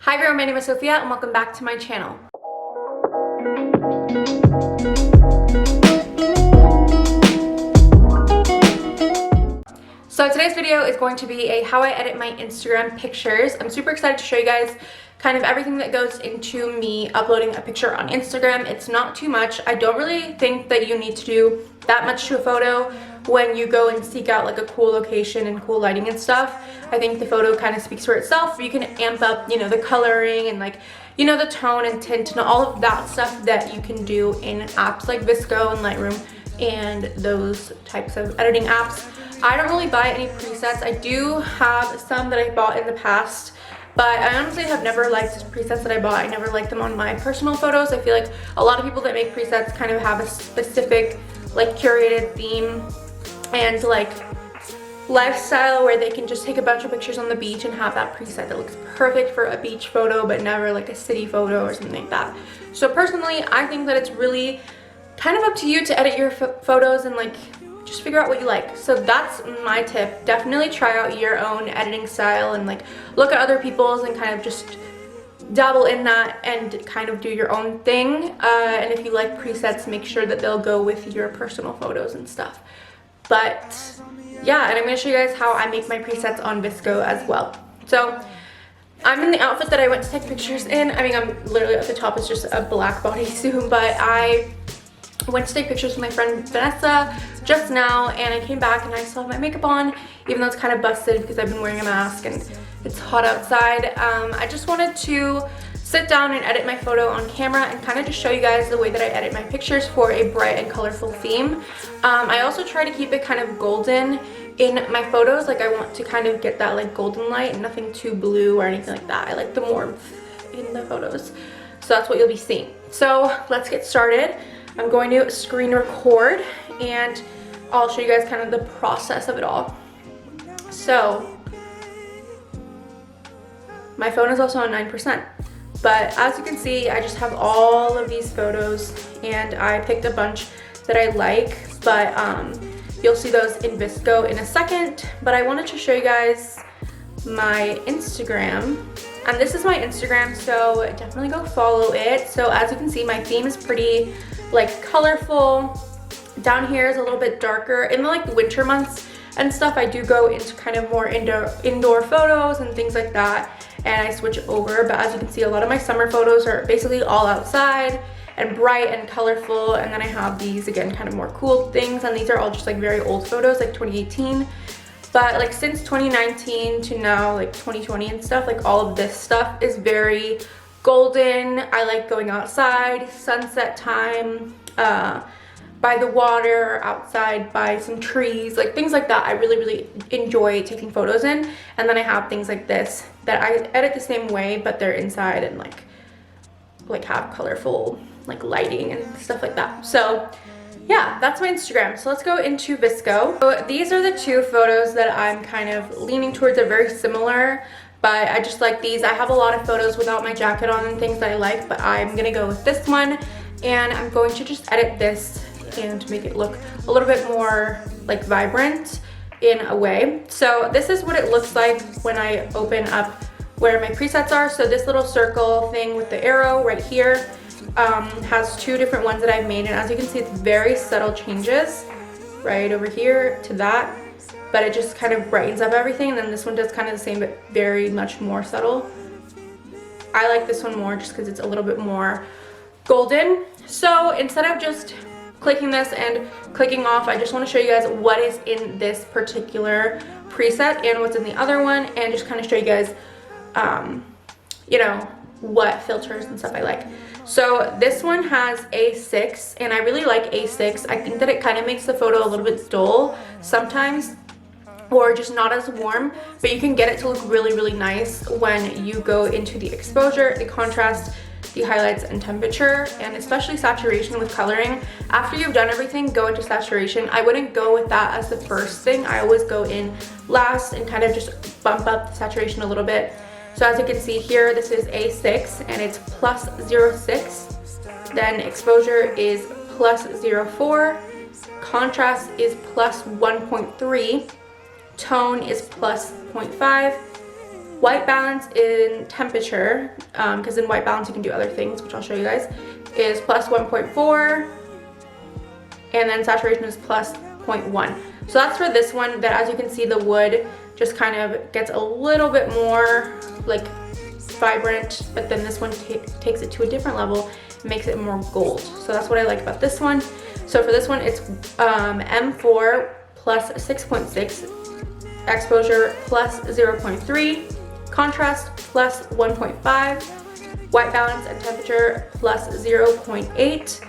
Hi everyone, my name is Sophia and welcome back to my channel. So today's video is going to be a how I edit my Instagram pictures. I'm super excited to show you guys kind of everything that goes into me uploading a picture on Instagram. It's not too much. I don't really think that you need to do that much to a photo when you go and seek out like a cool location and cool lighting and stuff. I think the photo kind of speaks for itself. You can amp up, the coloring and the tone and tint and all of that stuff that you can do in apps like VSCO and Lightroom and those types of editing apps. I don't really buy any presets. I do have some that I bought in the past, but I honestly have never liked presets that I bought. I never liked them on my personal photos. I feel like a lot of people that make presets kind of have a specific curated theme and lifestyle where they can just take a bunch of pictures on the beach and have that preset that looks perfect for a beach photo but never like a city photo or something like that. So personally, I think that it's really kind of up to you to edit your photos and just figure out what you like. So that's my tip. Definitely try out your own editing style and look at other people's and kind of just dabble in that and kind of do your own thing. And if you like presets, make sure that they'll go with your personal photos and stuff. But yeah, and I'm going to show you guys how I make my presets on VSCO as well. So I'm in the outfit that I went to take pictures in. I mean, I'm literally at the top is just a black bodysuit, but I went to take pictures with my friend Vanessa just now, and I came back and I still have my makeup on, even though it's kind of busted because I've been wearing a mask and it's hot outside. I just wanted to sit down and edit my photo on camera and kind of just show you guys the way that I edit my pictures for a bright and colorful theme. I also try to keep it kind of golden in my photos. I want to kind of get that golden light and nothing too blue or anything like that. I like the warmth in the photos. So that's what you'll be seeing. So let's get started. I'm going to screen record and I'll show you guys kind of the process of it all. So my phone is also on 9%, but as you can see, I just have all of these photos and I picked a bunch that I like, but you'll see those in VSCO in a second. But I wanted to show you guys my Instagram, and this is my Instagram, so definitely go follow it. So as you can see, my theme is pretty colorful. Down here is a little bit darker. In the winter months and stuff, I do go into kind of more indoor photos and things like that, and I switch over. But as you can see, a lot of my summer photos are basically all outside and bright and colorful, and then I have these again kind of more cool things, and these are all just very old photos, 2018. But since 2019 to now 2020 and stuff, all of this stuff is very golden. I like going outside, sunset time, by the water, outside by some trees, things like that. I really enjoy taking photos in. And then I have things like this that I edit the same way, but they're inside and have colorful lighting and stuff like that. So yeah, that's my Instagram. So let's go into VSCO. So these are the two photos that I'm kind of leaning towards. They're very similar, but I just like these. I have a lot of photos without my jacket on and things that I like, but I'm gonna go with this one, and I'm going to just edit this and make it look a little bit more vibrant in a way. So this is what it looks like when I open up where my presets are. So this little circle thing with the arrow right here has two different ones that I've made, and as you can see, it's very subtle changes right over here to that, but it just kind of brightens up everything. And then this one does kind of the same, but very much more subtle. I like this one more just because it's a little bit more golden. So instead of just clicking this and clicking off, I just want to show you guys what is in this particular preset and what's in the other one, and just kind of show you guys what filters and stuff I like. So this one has A6, and I really like A6. I think that it kind of makes the photo a little bit dull sometimes, or just not as warm, but you can get it to look really nice when you go into the exposure, the contrast, the highlights, and temperature, and especially saturation with coloring. After you've done everything, go into saturation. I wouldn't go with that as the first thing. I always go in last and kind of just bump up the saturation a little bit. So as you can see here, this is A6 and it's plus 0.6. Then exposure is plus 0.4. Contrast is plus 1.3. Tone is plus 0.5. white balance in temperature, because in white balance you can do other things, which I'll show you guys, is plus 1.4, and then saturation is plus 0.1. So that's for this one, that as you can see, the wood just kind of gets a little bit more like vibrant, but then this one takes it to a different level and makes it more gold. So that's what I like about this one. So for this one, it's M4 plus 6.6, exposure plus 0.3, contrast plus 1.5, white balance and temperature plus 0.8,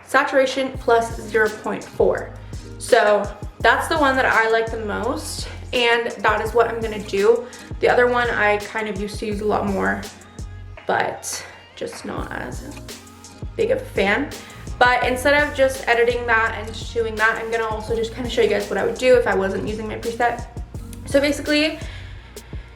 saturation plus 0.4. So that's the one that I like the most, and that is what I'm gonna do. The other one I kind of used to use a lot more, but just not as big of a fan. But instead of just editing that and doing that, I'm gonna also just kind of show you guys what I would do if I wasn't using my preset. So basically,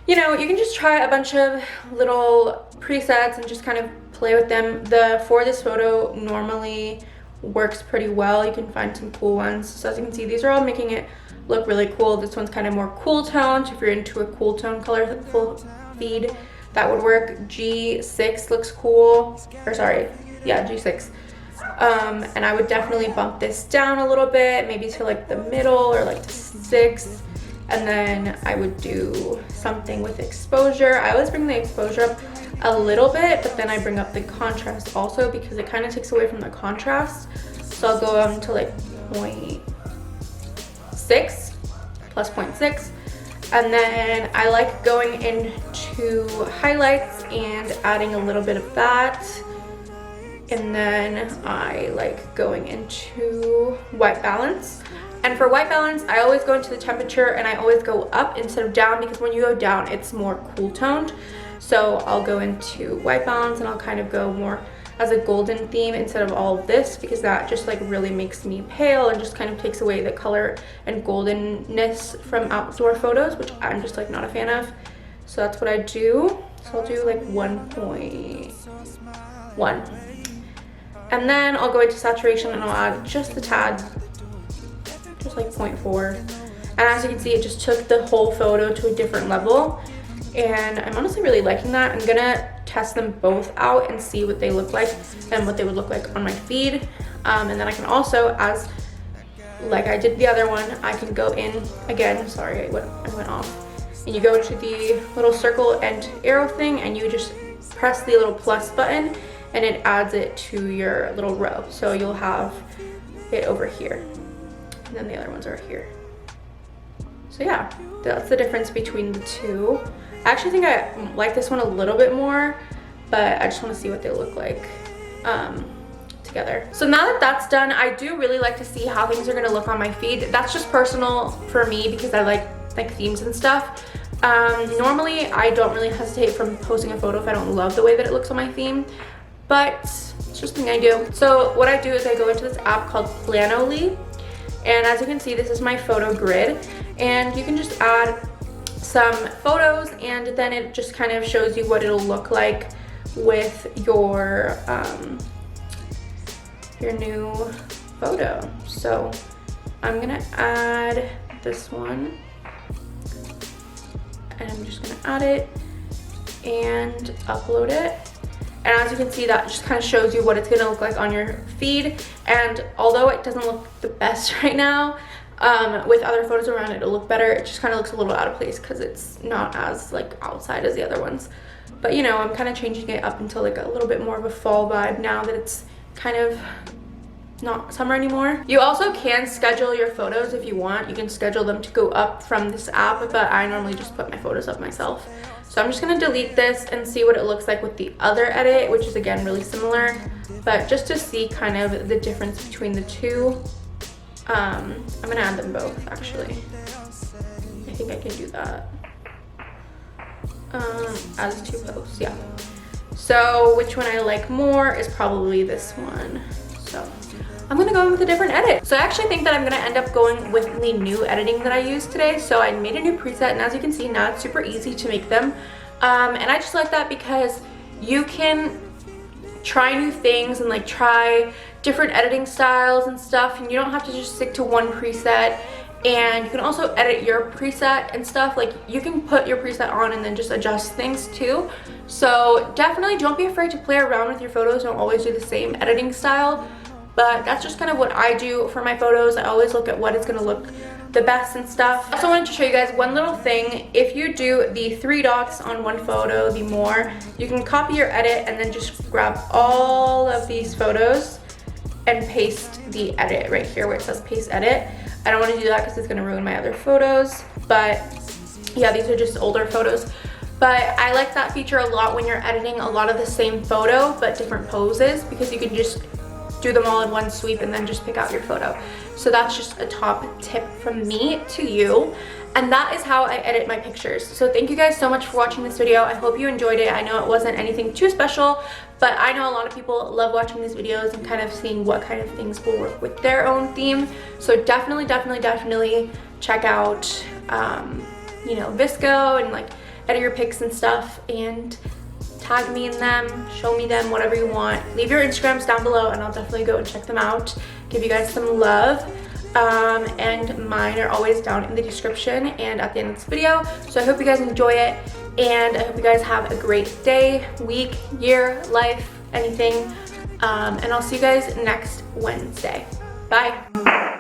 you know, you can just try a bunch of little presets and just kind of play with them. The For This Photo normally works pretty well. You can find some cool ones. So as you can see, these are all making it look really cool. This one's kind of more cool toned. If you're into a cool tone color full feed, that would work. G6 looks cool, or sorry, yeah, G6. And I would definitely bump this down a little bit, maybe to like the middle or like the 6. And then I would do something with exposure. I always bring the exposure up a little bit, but then I bring up the contrast also, because it kind of takes away from the contrast. So I'll go to like 0.6 plus 0.6. And then I like going into highlights and adding a little bit of that. And then I like going into white balance. And for white balance, I always go into the temperature and I always go up instead of down, because when you go down, it's more cool toned. So I'll go into white balance and I'll kind of go more as a golden theme instead of all of this, because that just like really makes me pale and just kind of takes away the color and goldenness from outdoor photos, which I'm just like not a fan of. So that's what I do. So I'll do like 1.1. And then I'll go into saturation and I'll add just a tad, just like 0.4. And as you can see, it just took the whole photo to a different level. And I'm honestly really liking that. I'm gonna test them both out and see what they look like and what they would look like on my feed. And then I can also, as like I did the other one, I can go in again, sorry, I went off. And you go into the little circle and arrow thing and you just press the little plus button and it adds it to your little row. So you'll have it over here. And then the other ones are here. So yeah, that's the difference between the two. I actually think I like this one a little bit more, but I just want to see what they look like together. So now that that's done, I do really like to see how things are going to look on my feed. That's just personal for me because I like themes and stuff. Normally, I don't really hesitate from posting a photo if I don't love the way that it looks on my theme, but it's just something I do. So what I do is I go into this app called Planoly, and as you can see, this is my photo grid, and you can just add some photos and then it just kind of shows you what it'll look like with your new photo. So I'm gonna add this one and I'm just gonna add it and upload it. And as you can see, that just kind of shows you what it's gonna look like on your feed. And although it doesn't look the best right now, with other photos around it'll look better. It just kind of looks a little out of place because it's not as like outside as the other ones. But you know, I'm kind of changing it up into like a little bit more of a fall vibe now that it's kind of not summer anymore. You also can schedule your photos if you want. You can schedule them to go up from this app, but I normally just put my photos up myself. So I'm just gonna delete this and see what it looks like with the other edit, which is again really similar, but just to see kind of the difference between the two. I'm gonna add them both actually. I think I can do that. As two posts, yeah. So which one I like more is probably this one. So I'm gonna go with a different edit. So I actually think that I'm gonna end up going with the new editing that I used today. So I made a new preset, and as you can see now it's super easy to make them. And I just like that because you can try new things and like try different editing styles and stuff, and you don't have to just stick to one preset. And you can also edit your preset and stuff. Like, you can put your preset on and then just adjust things too. So definitely don't be afraid to play around with your photos. Don't always do the same editing style, but that's just kind of what I do for my photos. I always look at what is going to look the best and stuff. I also wanted to show you guys one little thing. If you do the 3 dots on one photo, the more, you can copy your edit and then just grab all of these photos and paste the edit right here where it says paste edit. I don't want to do that because it's going to ruin my other photos, but yeah, these are just older photos. But I like that feature a lot when you're editing a lot of the same photo but different poses, because you can just do them all in one sweep and then just pick out your photo. So that's just a top tip from me to you. And that is how I edit my pictures. So thank you guys so much for watching this video. I hope you enjoyed it. I know it wasn't anything too special, but I know a lot of people love watching these videos and kind of seeing what kind of things will work with their own theme. So definitely check out, you know, VSCO and like edit your pics and stuff, and tag me in them, show me them, whatever you want. Leave your Instagrams down below and I'll definitely go and check them out, give you guys some love. And mine are always down in the description and at the end of this video. So I hope you guys enjoy it, and I hope you guys have a great day, week, year, life, anything. And I'll see you guys next Wednesday. Bye.